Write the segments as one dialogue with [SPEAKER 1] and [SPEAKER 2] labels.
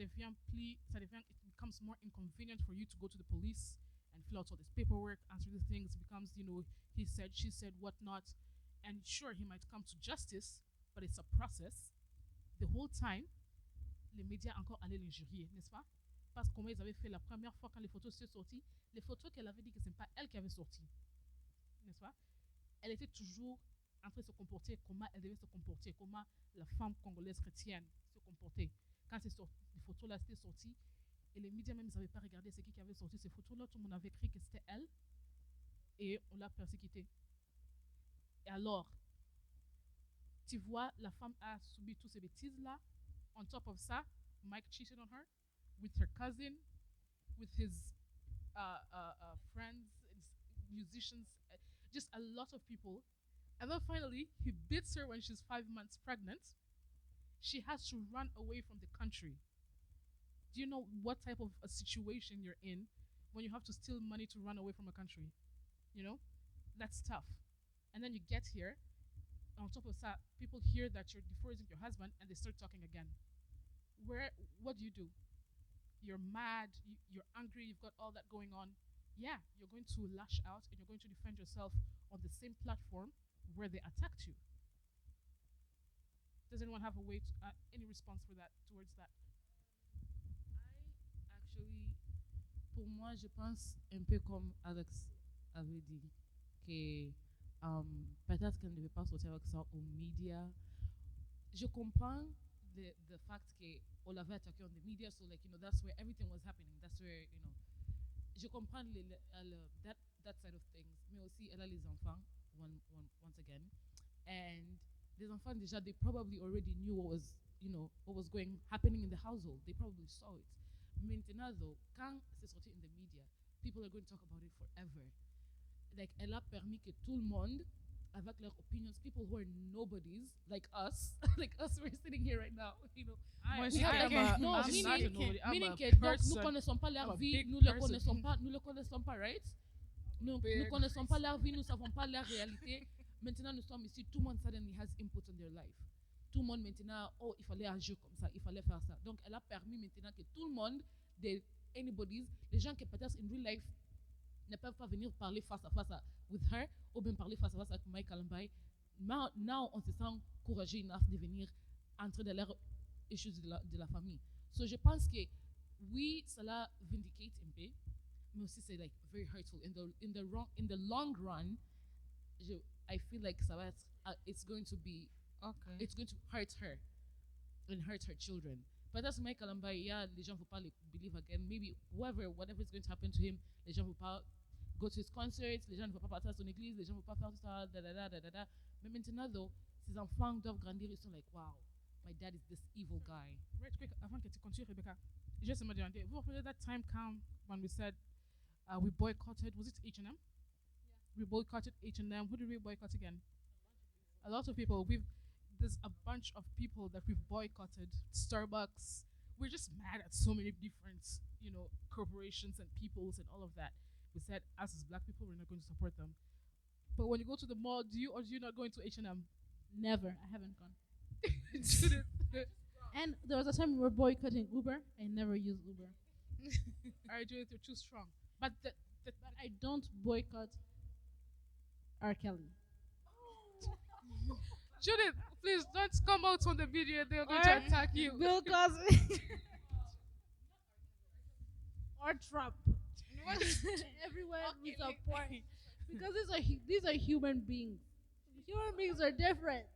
[SPEAKER 1] it becomes more inconvenient for you to go to the police and fill out all this paperwork, answer the things. It becomes, he said, she said, whatnot. And sure, he might come to justice, but it's a process. The whole time, les médias encore allaient l'injurier, n'est-ce pas? Parce que comment ils avaient fait la première fois quand les photos sont sorties, les photos qu'elle avait dit que ce n'est pas elle qui avait sorti, n'est-ce pas? Elle était toujours en train de se comporter comment elle devait se comporter, comment la femme congolaise chrétienne se comportait. Quand les photos là étaient sorties, et les médias même, ils n'avaient pas regardé c'est qui avait sorti ces photos-là, tout le monde avait cru que c'était elle, et on l'a persécutée. Et alors, tu vois, la femme a subi toutes ces bêtises-là. On top of ça, Mike cheated on her with her cousin, with his friends, musicians, just a lot of people. And then finally, he beats her when she's 5 months pregnant. She has to run away from the country. Do you know what type of a situation you're in when you have to steal money to run away from a country? You know? That's tough. And then you get here, on top of that, people hear that you're divorcing your husband and they start talking again. What do? You're mad, you're angry, you've got all that going on. Yeah, you're going to lash out and you're going to defend yourself on the same platform where they attacked you. Does anyone have any response for that, towards that?
[SPEAKER 2] I actually, pour moi, je pense un peu comme Alex avait dit, que peut-être qu'elle ne devait pas sortir avec ça aux médias. Je comprends the fact qu'on l'avait attaqué on the media, so like, that's where everything was happening. That's where, je comprends that side of things. Mais aussi, elle a les enfants, once again. And les enfants, déjà, they probably already knew what was happening in the household. They probably saw it. Maintenant, though, quand c'est sorti in the media, people are going to talk about it forever. Like, elle a permis que tout le monde, avec leurs opinions, people who are nobodies, like us, we're sitting here right now,
[SPEAKER 1] Meaning que donc, nous connaissons pas leur vie, nous le connaissons pas, right? Nous connaissons pas leur vie, nous savons pas leur réalité. Maintenant, nous sommes ici, tout le monde suddenly has input on their life. Tout le monde maintenant, il fallait agir comme ça, il fallait faire ça. Donc, elle a permis maintenant que tout le monde, anybody's, les gens qui peut-être in real life ne peuvent pas venir parler face à face with her, ou bien parler face à face avec Mike Kalambai. Now, on se sent courageux enough de venir entrer dans leurs issues de la famille. So, je pense que oui, cela vindicate un peu, mais aussi c'est like very hurtful. In the long run, I feel like ça va être, it's going to hurt her and hurt her children. But that's Mike Kalambai. Yeah, les gens ne vont pas believe again. Maybe whatever is going to happen to him, les gens ne vont pas go to his concerts, les gens ne vont pas partir à son église, les gens ne vont pas faire ça, da. Mais maintenant, though, ces enfants doivent grandir, ils sont like, wow, my dad is this evil guy. Right quick, avant que tu continues, Rebecca, just me demander, vous vous rappelez that time come when we said we boycotted, was it H&M? Yeah. We boycotted H&M. Who did we boycott again? A lot of people. There's a bunch of people that we've boycotted. Starbucks. We're just mad at so many different, corporations and peoples and all of that. We said, as black people, we're not going to support them. But when you go to the mall, do you not go into H&M?
[SPEAKER 3] Never. I haven't gone. And there was a time we were boycotting Uber. I never used Uber.
[SPEAKER 1] All right, Judith, you're too strong. But
[SPEAKER 3] I don't boycott R. Kelly.
[SPEAKER 1] Judith, please don't come out on the video. They're going to attack you.
[SPEAKER 3] Bill Cosby. Or Trump. Everywhere we support. Because these are human beings. Human beings are different.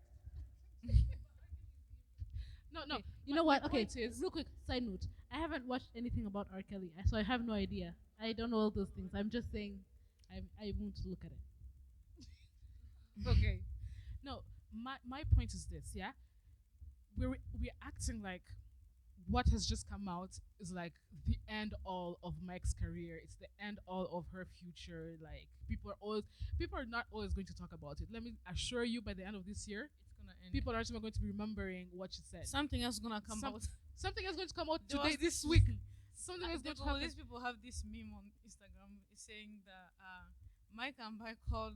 [SPEAKER 1] No.
[SPEAKER 3] You know what? Okay, real quick side note. I haven't watched anything about R. Kelly, so I have no idea. I don't know all those things. I'm just saying I won't look at it.
[SPEAKER 1] Okay. No, my point is this, yeah? We're acting like what has just come out is like the end all of Mike's career. It's the end all of her future. Like people are not always going to talk about it. Let me assure you, by the end of this year,
[SPEAKER 2] It's gonna end.
[SPEAKER 1] people are actually going to be remembering what she said.
[SPEAKER 2] Something else is gonna come out.
[SPEAKER 1] Something is going to come out
[SPEAKER 2] There
[SPEAKER 1] today,
[SPEAKER 2] was
[SPEAKER 1] this week. Something is going to happen.
[SPEAKER 2] These people have this meme on Instagram saying that Mike and Mike called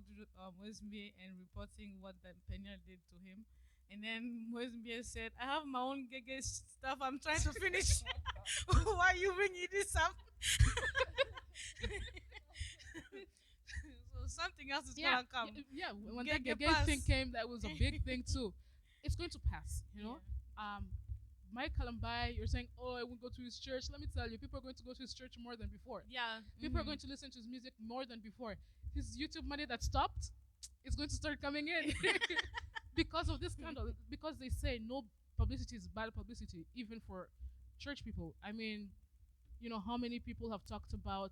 [SPEAKER 2] Mosby and reporting what that Penielle did to him. And then Mosby said, I have my own gay stuff I'm trying to finish.
[SPEAKER 4] Why you bringing this up? So something else is
[SPEAKER 1] Yeah,
[SPEAKER 4] gonna come.
[SPEAKER 1] yeah. When
[SPEAKER 4] Get
[SPEAKER 1] that
[SPEAKER 4] get
[SPEAKER 1] gay thing
[SPEAKER 4] past.
[SPEAKER 1] came, that was a big thing too. It's going to pass, you know. Mike Kalambai, you're saying, oh, I won't go to his church. Let me tell you, people are going to go to his church more than before.
[SPEAKER 4] Yeah.
[SPEAKER 1] People are going to listen to his music more than before. His YouTube money that stopped is going to start coming in because of this scandal. Because they say no publicity is bad publicity, even for church people. I mean, you know how many people have talked about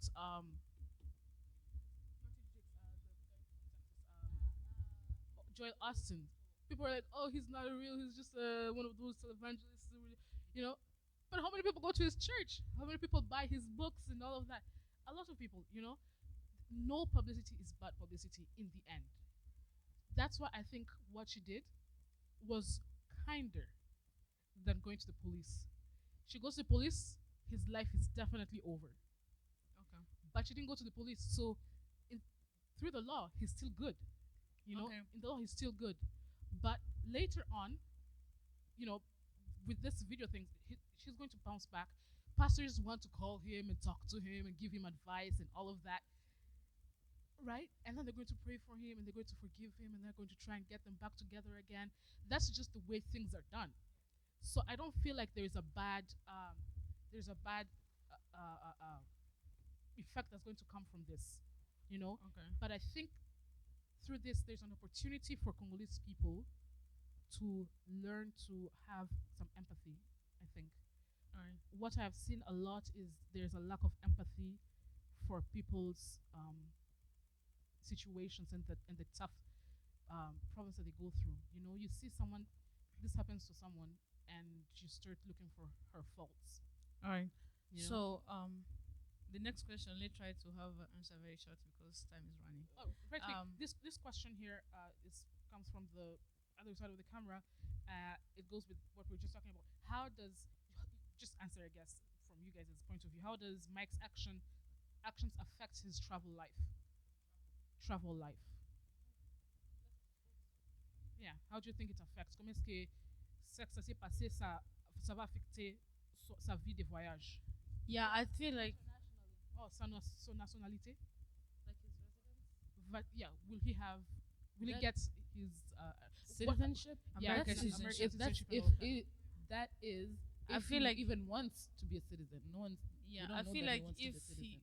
[SPEAKER 1] Joel Austin. People are like, oh, he's not a real. He's just one of those televangelists, you know. But how many people go to his church? How many people buy his books and all of that? A lot of people, you know. No publicity is bad publicity in the end. That's why I think what she did was kinder than going to the police. She goes to the police, his life is definitely over.
[SPEAKER 4] Okay.
[SPEAKER 1] But she didn't go to the police, so in, through the law, he's still good. You know,
[SPEAKER 4] Okay.
[SPEAKER 1] in the law, he's still good. But later on, you know, with this video thing, she's going to bounce back. Pastors want to call him and talk to him and give him advice and all of that, right? And then they're going to pray for him and they're going to forgive him and they're going to try and get them back together again. That's just the way things are done. So I don't feel like there's a bad effect that's going to come from this, you know.
[SPEAKER 4] Okay.
[SPEAKER 1] But I think through this, there's an opportunity for Congolese people to learn to have some empathy. I think
[SPEAKER 4] All right.
[SPEAKER 1] what I've seen a lot is there's a lack of empathy for people's situations and the tough problems that they go through. You know, you see someone, this happens to someone, and you start looking for her faults.
[SPEAKER 4] All right.
[SPEAKER 1] You know?
[SPEAKER 4] So the next question, let's try to have an answer very short because time is running.
[SPEAKER 1] Oh, right. Quick.
[SPEAKER 4] Um,
[SPEAKER 1] This question here comes from the other side of the camera. It goes with what we were just talking about. How does just answer, I guess, from you guys' point of view? How does Mike's actions affect his travel life? Travel life. Yeah. How do you think it affects? Comment est-ce que ça s'est passé, ça va affecter sa vie de voyage?
[SPEAKER 4] Yeah, I feel like
[SPEAKER 1] Oh, son nationalité?
[SPEAKER 2] Like his residence,
[SPEAKER 1] Yeah. Will he
[SPEAKER 2] That-
[SPEAKER 1] get his
[SPEAKER 2] citizenship.
[SPEAKER 1] Yeah,
[SPEAKER 4] American
[SPEAKER 1] his
[SPEAKER 4] citizenship.
[SPEAKER 1] American
[SPEAKER 2] If that's
[SPEAKER 1] citizenship and
[SPEAKER 2] if
[SPEAKER 1] all of that.
[SPEAKER 2] that is,
[SPEAKER 4] I
[SPEAKER 2] if
[SPEAKER 4] feel
[SPEAKER 2] he
[SPEAKER 4] like-
[SPEAKER 2] even wants to be a citizen. No one's.
[SPEAKER 4] yeah,
[SPEAKER 2] we don't
[SPEAKER 4] I
[SPEAKER 2] know
[SPEAKER 4] feel
[SPEAKER 2] that
[SPEAKER 4] like
[SPEAKER 2] wants to be
[SPEAKER 4] if
[SPEAKER 2] a citizen.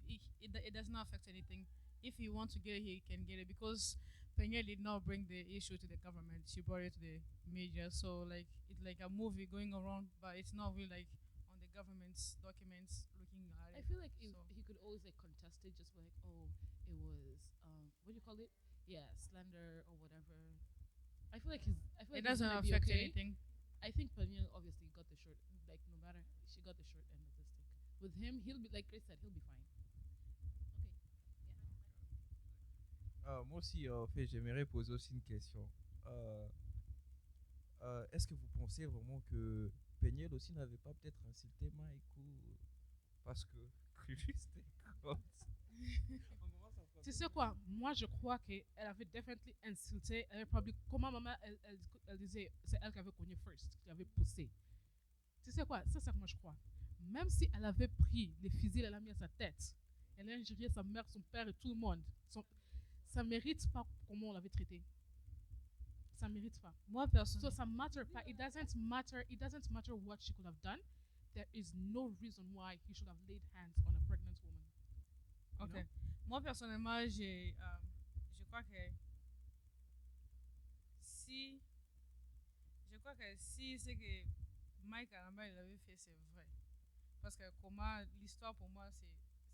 [SPEAKER 4] it does not affect anything. If he wants to get it, he can get it because Penielle did not bring the issue to the government. She brought it to the media. So like it's like a movie going around, but it's not really like on the government's documents looking at
[SPEAKER 2] I
[SPEAKER 4] it.
[SPEAKER 2] feel like if
[SPEAKER 4] So-
[SPEAKER 2] he could always like contest it, just be like, oh, it was what do you call it? Yeah, slander or whatever. I feel like his. I feel
[SPEAKER 4] It
[SPEAKER 2] like he's
[SPEAKER 4] doesn't
[SPEAKER 2] gonna be
[SPEAKER 4] affect
[SPEAKER 2] okay.
[SPEAKER 4] anything.
[SPEAKER 2] I think Peniel obviously got the short. Like no matter, she got the short end of the stick. With him, he'll be like Chris said, he'll be fine.
[SPEAKER 5] Moi aussi, en fait, j'aimerais poser aussi une question. Euh, Est-ce que vous pensez vraiment que Peniel aussi n'avait pas peut-être insulté Mike ou parce que juste quand on commence à
[SPEAKER 1] Tu sais quoi? Moi, je crois qu'elle avait definitely insulté. Elle avait probably, comment maman, elle disait, c'est elle qui avait cogné first, qui avait poussé. Tu sais quoi? C'est ça que moi je crois. Même si elle avait pris les fusils, elle a mis à sa tête. Elle a injurié sa mère, son père et tout le monde. Ça mérite pas comment on l'avait traité. Ça mérite pas.
[SPEAKER 4] Moi
[SPEAKER 1] So
[SPEAKER 4] personnellement,
[SPEAKER 1] ça matter pas. It doesn't matter. It doesn't matter what she could have done. There is no reason why he should have laid hands on a pregnant woman. You
[SPEAKER 4] ok.
[SPEAKER 1] know?
[SPEAKER 4] Moi personnellement, je crois que si c'est que Mike Aramba il avait fait, c'est vrai. Parce que comment l'histoire pour moi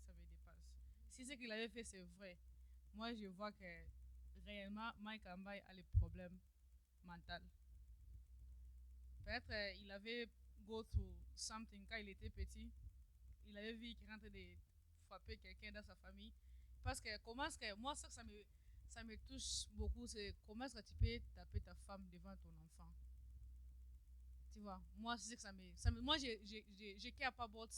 [SPEAKER 4] ça me dépasse. Si c'est qu'il avait fait, c'est vrai. Moi je vois que réellement Mike Aramba a les problèmes mentaux. Peut-être il avait go through something quand il était petit. Il avait vu qu'il rentrait de frapper quelqu'un dans sa famille. Parce que comment est-ce que moi ça me touche beaucoup, c'est comment est-ce que tu peux taper ta femme devant ton enfant. Tu vois, moi c'est que moi je care pas about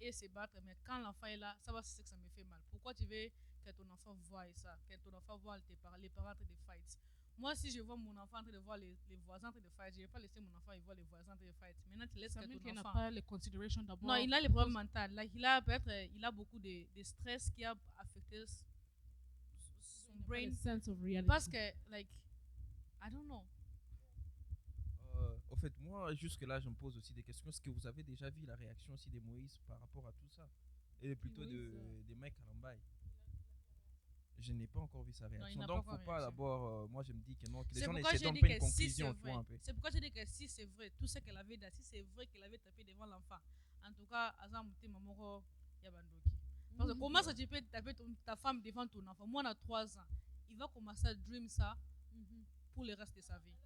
[SPEAKER 4] et se battre, mais quand l'enfant est là, ça va, c'est que ça me fait mal. Pourquoi tu veux que ton enfant voie ça, que ton enfant voit les parents de fight? Moi, si je vois mon enfant en train de voir les voisins en train de fight, je ne vais pas laisser mon enfant et voir les voisins en train de fight. Maintenant, tu laisses
[SPEAKER 1] Ça
[SPEAKER 4] que
[SPEAKER 1] veut dire
[SPEAKER 4] ton
[SPEAKER 1] qu'il n'a
[SPEAKER 4] enfant.
[SPEAKER 1] pas les considerations d'abord.
[SPEAKER 4] Non, il a les problèmes mentaux. Like, il a peut-être il a beaucoup de stress qui a affecté son brain.
[SPEAKER 3] Sense of reality.
[SPEAKER 4] Parce que, like, I don't know.
[SPEAKER 5] Au fait, moi, jusque-là, je me pose aussi des questions. Est-ce que vous avez déjà vu la réaction aussi des Moïse par rapport à tout ça? Et plutôt des Mike Kalambai. Je n'ai pas encore vu sa réaction.
[SPEAKER 4] n'a
[SPEAKER 5] Donc,
[SPEAKER 4] pas
[SPEAKER 5] faut
[SPEAKER 4] encore
[SPEAKER 5] pas
[SPEAKER 4] réagi.
[SPEAKER 5] d'abord. Moi, je me dis que non, que les
[SPEAKER 4] C'est
[SPEAKER 5] gens
[SPEAKER 4] pourquoi
[SPEAKER 5] essaient
[SPEAKER 4] j'ai
[SPEAKER 5] de
[SPEAKER 4] dit
[SPEAKER 5] pas une
[SPEAKER 4] que si
[SPEAKER 5] conclusion,
[SPEAKER 4] c'est
[SPEAKER 5] tu vois
[SPEAKER 4] vrai,
[SPEAKER 5] un peu.
[SPEAKER 4] c'est pourquoi j'ai dit que si c'est vrai, tout ce qu'elle avait dit, si c'est vrai qu'elle avait tapé devant l'enfant, en tout cas, Azam Mamoro Yabandoki. Parce que comment ça tu peux taper ta femme devant ton enfant? Moi, on a 3 ans. Il va commencer à dream ça pour le reste de sa vie.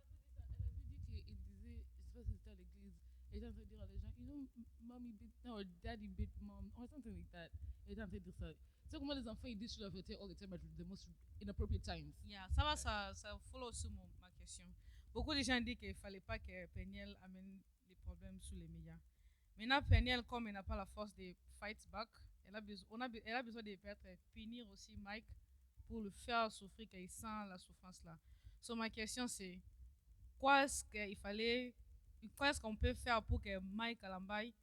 [SPEAKER 2] Elle avait dit qu'il disait, je sais pas si c'était à l'église, il était en train de dire à les gens, you know, mommy beat, no, daddy beat mom, or something like that. Il était en train de dire ça. Tu sais comment les enfants ils disent sur la vérité all the time at the most inappropriate times.
[SPEAKER 4] Yeah, ça follow sur ma question. Beaucoup de gens disent qu'il ne fallait pas que Penielle amène les problèmes sur les médias. Maintenant, Penielle, comme elle n'a pas la force de fight back, elle a besoin de peut-être punir aussi Mike pour le faire souffrir qu'il sent la souffrance là. So, ma question c'est, quoi est-ce qu'on peut faire pour que Mike Alambai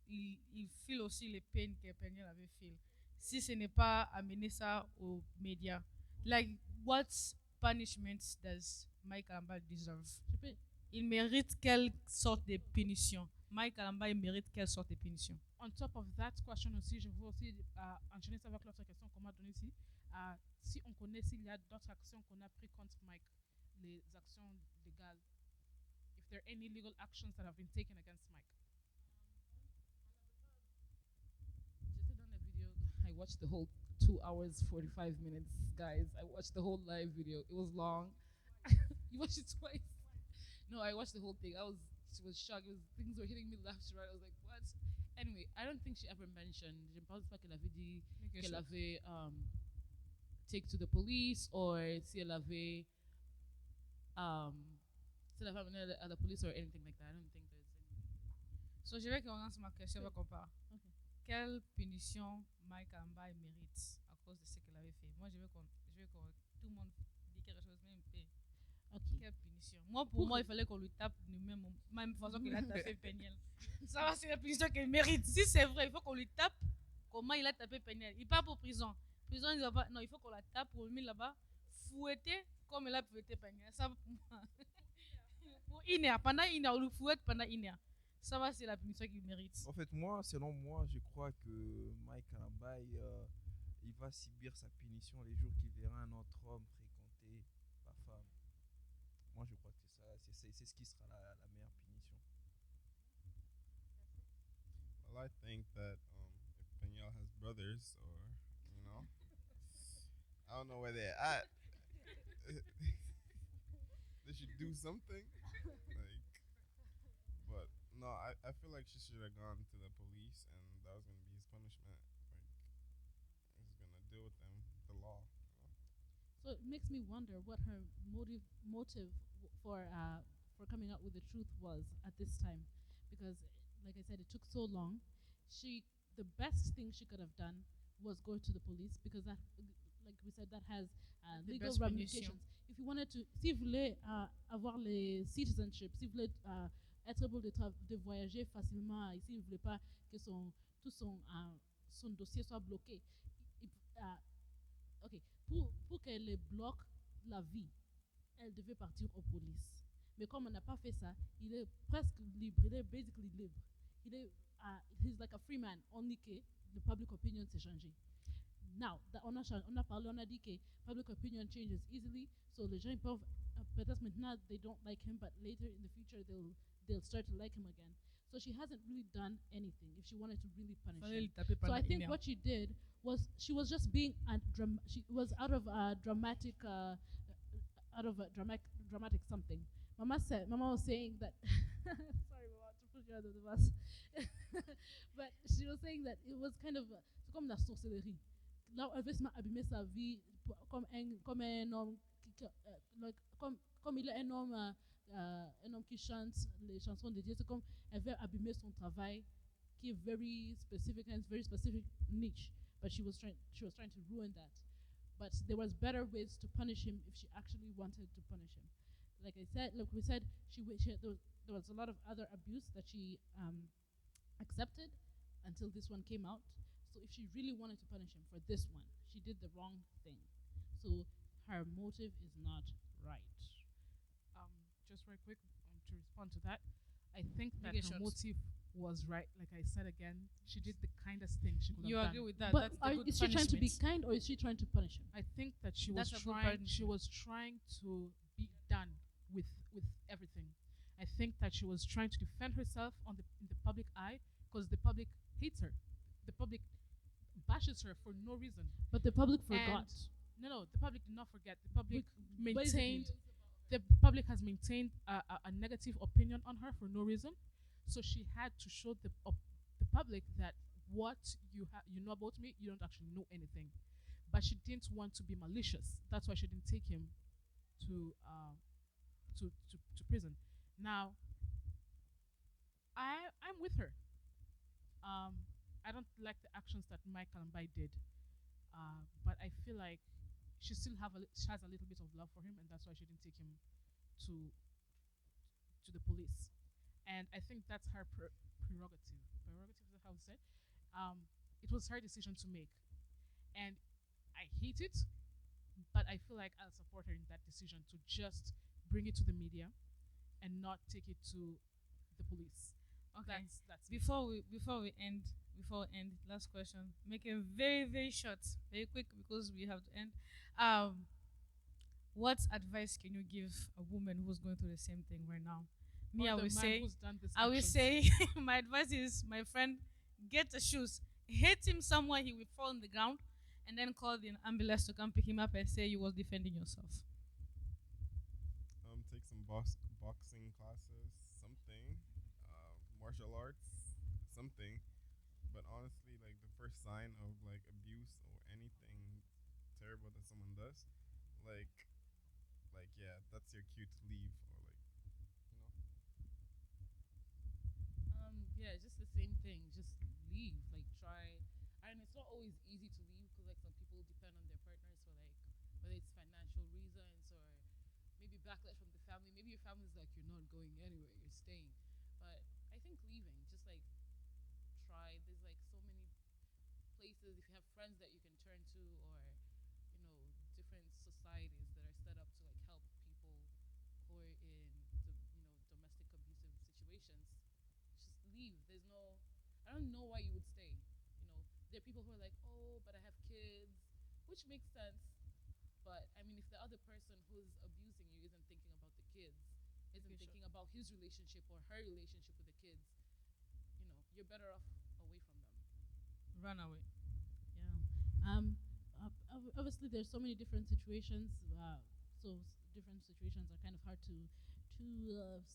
[SPEAKER 4] il file aussi les peines que Peniel avait fait, si ce n'est pas amener ça aux médias. Like, what punishment does Mike Alambai deserve? Il mérite quelle sorte de punition? Mike Alambai mérite quelle sorte de punition?
[SPEAKER 1] On top of that question aussi, je veux aussi enchaîner ça avec l'autre question qu'on m'a donnée ici. Si on connaît s'il y a d'autres actions qu'on a prises contre Mike, les actions légales, if there are any legal actions that have been taken against Mike.
[SPEAKER 2] J'étais dans la vidéo. I watched the whole 2 hours 45 minutes, guys. I watched the whole live video. It was long. You watched it twice? No, I watched the whole thing. She was shocked. Things were hitting me left, right. I was like, what? Anyway, I don't think she ever mentioned. Je ne pense pas qu'elle avait dit qu'elle avait take to the police or si elle avait amené à la police or anything like that. I don't think there's any.
[SPEAKER 4] So, je vais commencer ma question avec comparé.
[SPEAKER 3] Okay.
[SPEAKER 4] Quelle punition Mike Alambai mérite à cause de ce qu'elle avait fait? Moi, je veux que tout le monde dise quelque chose, même paix.
[SPEAKER 3] Okay.
[SPEAKER 4] Quelle punition? Moi, pour moi, il fallait qu'on lui tape nous-mêmes, même façon qu'il a tapé Peniel. Ça va, c'est la punition qu'il mérite. Si c'est vrai, il faut qu'on lui tape comment il a tapé Peniel. Il part pour prison. Prison, il va pas. Non, il faut qu'on la tape pour le mettre là-bas, fouetter comme il a fouetté Peniel. Ça, pour moi. Pour une heure, pendant une heure, on le fouette pendant une heure. Ça va, c'est la punition qu'il mérite.
[SPEAKER 5] En fait, moi, selon moi, je crois que Mike Kalambai, il va subir sa punition les jours qu'il verra un autre homme fréquenter sa femme. Moi, je crois que c'est ce qui sera la meilleure punition.
[SPEAKER 6] Well, I think that if Penielle has brothers, or you know, I don't know where they're at. They should do something. Like, but no, I feel like she should have gone to the police, and that was gonna be his punishment. Like, he's gonna deal with them, the law.
[SPEAKER 3] So it makes me wonder what her motive for coming out with the truth was at this time, because, like I said, it took so long. The best thing she could have done was go to the police, because that, like we said, that has
[SPEAKER 4] The
[SPEAKER 3] legal
[SPEAKER 4] best
[SPEAKER 3] ramifications.
[SPEAKER 4] punition.
[SPEAKER 3] If you wanted to, si vous voulez avoir les citizenship, si vous voulez être able de voyager facilement ici, vous ne voulez pas que tout son dossier soit bloqué. Ok, pour qu'elle les bloque la vie, elle devait partir aux polices. Mais comme on n'a pas fait ça, il est presque libre, il est basically libre. He's like a free man, only que the public opinion s'est changé. Now, on a parlé, on a dit que public opinion changes easily, so les gens ils peuvent, peut-être maintenant they don't like him, but later in the future they'll start to like him again. So she hasn't really done anything if she wanted to really punish
[SPEAKER 4] Fallait
[SPEAKER 3] him.
[SPEAKER 4] le taper
[SPEAKER 3] So
[SPEAKER 4] pendant
[SPEAKER 3] I
[SPEAKER 4] une
[SPEAKER 3] think
[SPEAKER 4] heure.
[SPEAKER 3] what she did was she was just being she was out of a dramatic dramatic something. Mama was saying that sorry Mama to put you under the bus. But she was saying that it was kind of c'est comme la sorcellerie. Là, elle veut se abîmer sa vie comme un homme comme il est un homme qui chante les chansons de Dieu. C'est comme elle veut abîmer son travail qui est very specific and very specific niche. But she was trying to ruin that. but there was better ways to punish him if she actually wanted to punish him. Like we said, there was a lot of other abuse that she accepted until this one came out. So if she really wanted to punish him for this one, she did the wrong thing. So her motive is not right.
[SPEAKER 1] Um, just very quick to respond to that, I think that
[SPEAKER 4] Make it
[SPEAKER 1] her
[SPEAKER 4] short.
[SPEAKER 1] motive was right. Like I said again, she did the kindest thing she could
[SPEAKER 4] You
[SPEAKER 1] have
[SPEAKER 4] agree
[SPEAKER 1] done.
[SPEAKER 4] with that?
[SPEAKER 3] But
[SPEAKER 4] That's the good
[SPEAKER 3] is she trying to be
[SPEAKER 4] punishment.
[SPEAKER 3] kind or is she trying to punish him?
[SPEAKER 1] I think that she was
[SPEAKER 4] That's a good
[SPEAKER 1] trying.
[SPEAKER 4] punishment.
[SPEAKER 1] She was trying to be done with everything. I think that she was trying to defend herself on the in the public eye because the public hates her. The public bashes her for no reason.
[SPEAKER 3] But the public
[SPEAKER 1] And
[SPEAKER 3] forgot.
[SPEAKER 1] no, the public did not forget. The public
[SPEAKER 3] Basically.
[SPEAKER 1] maintained. The public has maintained a negative opinion on her for no reason. So she had to show the public that what you know about me, you don't actually know anything. But she didn't want to be malicious. That's why she didn't take him to to prison. Now I'm with her. Um, I don't like the actions that Mike Kalambai did, but I feel like she has a little bit of love for him, and that's why she didn't take him to to the police. And I think that's her prerogative. Prerogative is that how to say? It was her decision to make, and I hate it, but I feel like I'll support her in that decision to just bring it to the media and not take it to the police.
[SPEAKER 4] Okay.
[SPEAKER 1] That's it.
[SPEAKER 4] Before we end, last question. Make it very very short, very quick because we have to end. What advice can you give a woman who's going through the same thing right now? Me,
[SPEAKER 1] Or
[SPEAKER 4] I
[SPEAKER 1] the
[SPEAKER 4] will
[SPEAKER 1] man
[SPEAKER 4] say,
[SPEAKER 1] who's done this
[SPEAKER 4] I will
[SPEAKER 1] actions.
[SPEAKER 4] say, my advice is, my friend, get the shoes, hit him somewhere he will fall on the ground, and then call the ambulance to come pick him up and say you was defending yourself.
[SPEAKER 6] Take some boxing classes, something, martial arts, something. But honestly, like the first sign of like abuse or anything terrible that someone does, like yeah, that's your cue to leave or
[SPEAKER 2] Yeah, just the same thing. Just leave. Like try, and it's not always easy to leave because like some people depend on their partners for like whether it's financial reasons or maybe backlash from the family. Maybe your family's like you're not going anywhere, you're staying. But I think leaving, just like try. There's like so many places if you have friends that you can turn to or different societies that are set up to like help people who are in domestic abusive situations. Just leave. There's no. I don't know why you would stay. There are people who are like, oh, but I have kids, which makes sense. But I mean, if the other person who's abusing you isn't thinking about the kids, isn't
[SPEAKER 4] Okay, sure.
[SPEAKER 2] thinking about his relationship or her relationship with the kids, you're better off away from them.
[SPEAKER 4] Run away.
[SPEAKER 3] Yeah. Obviously, there's so many different situations. Different situations are kind of hard to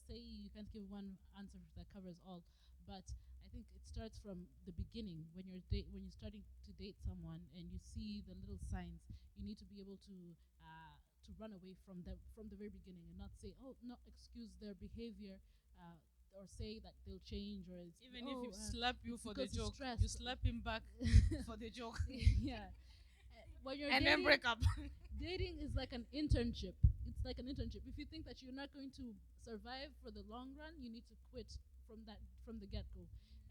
[SPEAKER 3] say. You can't give one answer that covers all. But I think it starts from the beginning when you're starting to date someone and you see the little signs. You need to be able to run away from them from the very beginning and not say, oh, not excuse their behavior. Or say that they'll change, or it's,
[SPEAKER 4] Even if
[SPEAKER 3] oh,
[SPEAKER 4] he slap you
[SPEAKER 3] it's
[SPEAKER 4] for the
[SPEAKER 3] because he's
[SPEAKER 4] joke,
[SPEAKER 3] stressed.
[SPEAKER 4] you slap him back for the joke,
[SPEAKER 3] Yeah. When you're
[SPEAKER 4] and then
[SPEAKER 3] dating,
[SPEAKER 4] break up.
[SPEAKER 3] dating is like an internship. It's like an internship. If you think that you're not going to survive for the long run, you need to quit from the get go.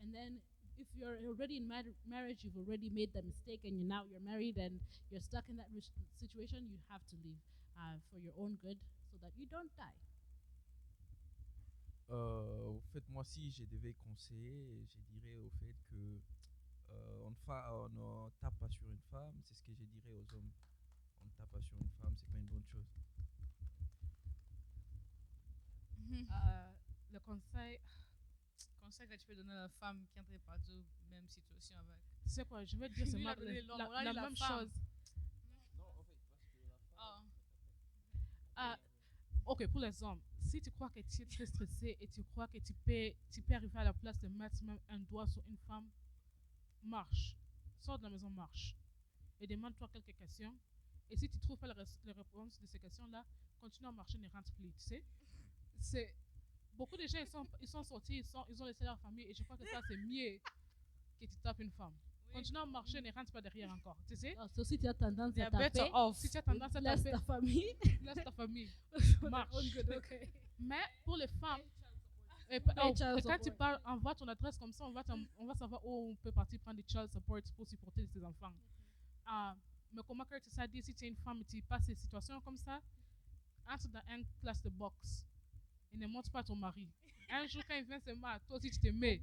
[SPEAKER 3] And then if you're already in marriage, you've already made the mistake, and you're married and you're stuck in that situation. You have to leave for your own good, so that you don't die.
[SPEAKER 5] Au fait, moi, si je devais conseiller, je dirais au fait que on ne tape pas sur une femme, c'est ce que je dirais aux hommes. On ne tape pas sur une femme, c'est pas une bonne chose.
[SPEAKER 1] Le conseil,
[SPEAKER 4] Conseil que tu peux donner à la femme qui entre partout, même situation avec.
[SPEAKER 1] tu sais quoi, je vais te dire c'est
[SPEAKER 4] Lui, il a
[SPEAKER 1] ma-
[SPEAKER 4] donné l'homme, on
[SPEAKER 1] la
[SPEAKER 4] a dit la
[SPEAKER 1] même
[SPEAKER 4] femme.
[SPEAKER 1] chose.
[SPEAKER 4] Oh.
[SPEAKER 1] Ah, ok, pour les hommes, si tu crois que tu es très stressé et tu crois que tu peux arriver à la place de mettre même un doigt sur une femme, marche. Sors de la maison, marche. Et demande-toi quelques questions. Et si tu ne trouves pas les réponses de ces questions-là, continue à marcher, ne rentre plus. Tu sais, c'est beaucoup de gens ils sont sortis, ils ont laissé leur famille et je crois que ça c'est mieux que tu tapes une femme. Continue à marcher, ne rentre pas derrière encore. Tu sais?
[SPEAKER 3] So, si tu as tendance
[SPEAKER 4] They
[SPEAKER 3] à
[SPEAKER 4] are better
[SPEAKER 3] taper,
[SPEAKER 4] off.
[SPEAKER 1] Si tu as tendance à
[SPEAKER 3] laisse
[SPEAKER 1] taper,
[SPEAKER 3] ta famille.
[SPEAKER 1] laisse ta famille. Marche.
[SPEAKER 3] Oh, good, okay.
[SPEAKER 1] Mais pour les femmes, et,
[SPEAKER 3] Pay child
[SPEAKER 1] et quand tu
[SPEAKER 3] support.
[SPEAKER 1] parles, envoie ton adresse comme ça, on va savoir où on peut partir prendre des child support pour supporter ses enfants. Mais comment que tu sais dire si tu es une femme et tu passes des situations comme ça, entre dans une classe de boxe et ne montre pas ton mari. Un jour quand il vient se mettre, toi aussi tu te mets.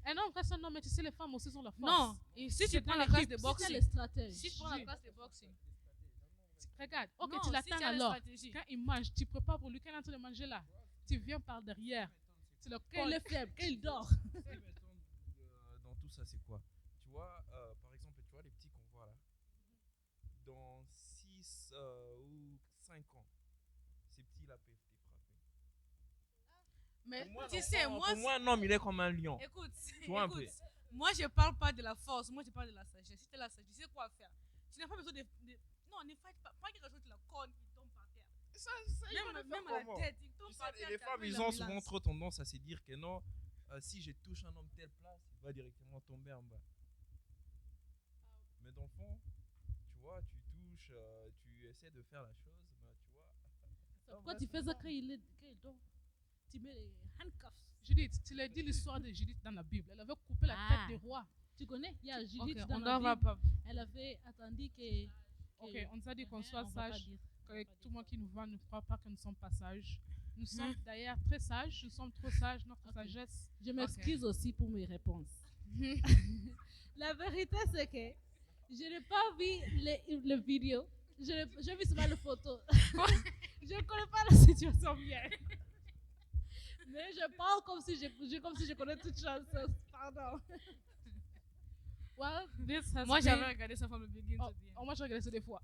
[SPEAKER 1] Et non, vrai ça, non, mais tu sais, les femmes aussi sont la force.
[SPEAKER 4] Non, et si tu
[SPEAKER 1] C'est
[SPEAKER 4] prends
[SPEAKER 1] dans
[SPEAKER 4] la classe
[SPEAKER 1] l'équipe.
[SPEAKER 4] de
[SPEAKER 3] C'est
[SPEAKER 4] boxing,
[SPEAKER 3] les stratèges.
[SPEAKER 4] si tu prends la classe de boxing,
[SPEAKER 1] Regarde, ok,
[SPEAKER 4] Non,
[SPEAKER 1] tu
[SPEAKER 4] si
[SPEAKER 1] l'attends
[SPEAKER 4] tu as les
[SPEAKER 1] alors.
[SPEAKER 4] stratégies.
[SPEAKER 1] Quand il mange, tu prépares pour lui, quand il est en train de manger là, tu viens par derrière. Tu le
[SPEAKER 3] Quand il
[SPEAKER 1] colles.
[SPEAKER 3] est faible, quand il dort.
[SPEAKER 5] Ce qui m'étonne dans tout ça, c'est quoi? Tu vois, par exemple, tu vois les petits qu'on voit là. Dans 6 ou 5 ans, ces petits-là peuvent te frapper.
[SPEAKER 4] mais
[SPEAKER 5] Pour moi,
[SPEAKER 4] tu
[SPEAKER 5] un
[SPEAKER 4] sais,
[SPEAKER 5] enfant-
[SPEAKER 4] moi,
[SPEAKER 5] pour moi, un homme, il est comme un lion.
[SPEAKER 4] écoute,
[SPEAKER 5] Tu vois un
[SPEAKER 4] écoute,
[SPEAKER 5] peu.
[SPEAKER 4] moi je parle pas de la force, moi je parle de la sagesse. Si tu as la sagesse, tu sais quoi faire. Tu n'as pas besoin non, ne fight pas. Pas quelque chose, tu la cornes, il tombe par terre. Même à la tête, il tombe
[SPEAKER 5] Tu sais,
[SPEAKER 4] par terre.
[SPEAKER 5] les femmes, ils ont souvent trop tendance à se dire que non, si je touche un homme telle place, il va directement tomber en bas. Mais dans le fond, tu vois, tu touches, tu essaies de faire la chose, mais tu vois.
[SPEAKER 3] Pourquoi tu fais ça quand il dort? Tu mets les handcuffs.
[SPEAKER 1] Judith, tu l'as dit l'histoire de Judith dans la Bible. Elle avait coupé la tête des rois.
[SPEAKER 3] Tu connais? Il y a Judith
[SPEAKER 4] Ok,
[SPEAKER 3] dans
[SPEAKER 4] on
[SPEAKER 3] la
[SPEAKER 4] doit
[SPEAKER 3] Bible.
[SPEAKER 4] wrap up.
[SPEAKER 3] Elle avait attendu que...
[SPEAKER 1] Ok, on nous a dit qu'on soit
[SPEAKER 3] On va pas
[SPEAKER 1] sage,
[SPEAKER 3] dire.
[SPEAKER 1] que tout le monde qui nous voit ne croit pas que nous sommes pas sages. Nous sommes d'ailleurs très sages, nous sommes trop sages, notre sagesse.
[SPEAKER 3] Je m'excuse aussi pour mes réponses. La vérité, c'est que je n'ai pas vu le vidéo. J'ai vu seulement la photo. Je ne connais pas la situation bien. Mais je parle comme si je connais toutes choses. Pardon.
[SPEAKER 1] Well, this has
[SPEAKER 4] Moi
[SPEAKER 1] been...
[SPEAKER 4] j'avais regardé ça from the beginning to the end.
[SPEAKER 1] moi, je regardais ça des fois.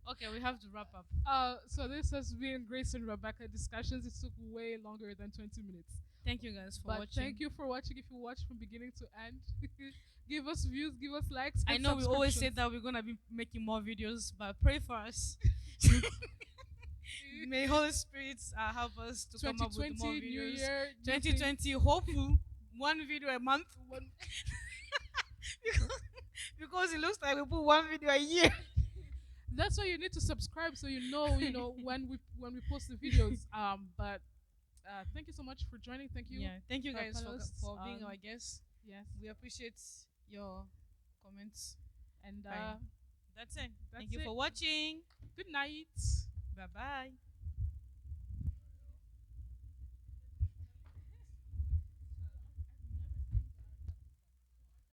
[SPEAKER 4] Okay, we have to wrap up.
[SPEAKER 1] So this has been Grace and Rebecca discussions. It took way longer than 20 minutes.
[SPEAKER 4] Thank you guys for
[SPEAKER 1] But
[SPEAKER 4] watching.
[SPEAKER 1] thank you for watching. If you watch from beginning to end, give us views, give us likes.
[SPEAKER 4] I
[SPEAKER 1] and
[SPEAKER 4] know we always say
[SPEAKER 1] subscriptions.
[SPEAKER 4] that we're gonna be making more videos, but pray for us. May Holy Spirit help us to come up with
[SPEAKER 1] 2020,
[SPEAKER 4] more
[SPEAKER 1] New
[SPEAKER 4] videos.
[SPEAKER 1] Year, new thing.
[SPEAKER 4] 2020, hopeful one video a month. because it looks like we put one video a year.
[SPEAKER 1] That's why you need to subscribe so you know when we post the videos. But thank you so much for joining. Thank you.
[SPEAKER 4] Yeah, thank you
[SPEAKER 1] our
[SPEAKER 4] guys
[SPEAKER 1] panelists.
[SPEAKER 4] for being our guests.
[SPEAKER 1] Yes.
[SPEAKER 4] We appreciate your comments.
[SPEAKER 1] And
[SPEAKER 4] Bye. That's it.
[SPEAKER 1] That's
[SPEAKER 4] Thank you
[SPEAKER 1] it.
[SPEAKER 4] for watching.
[SPEAKER 1] good night.
[SPEAKER 4] Bye bye.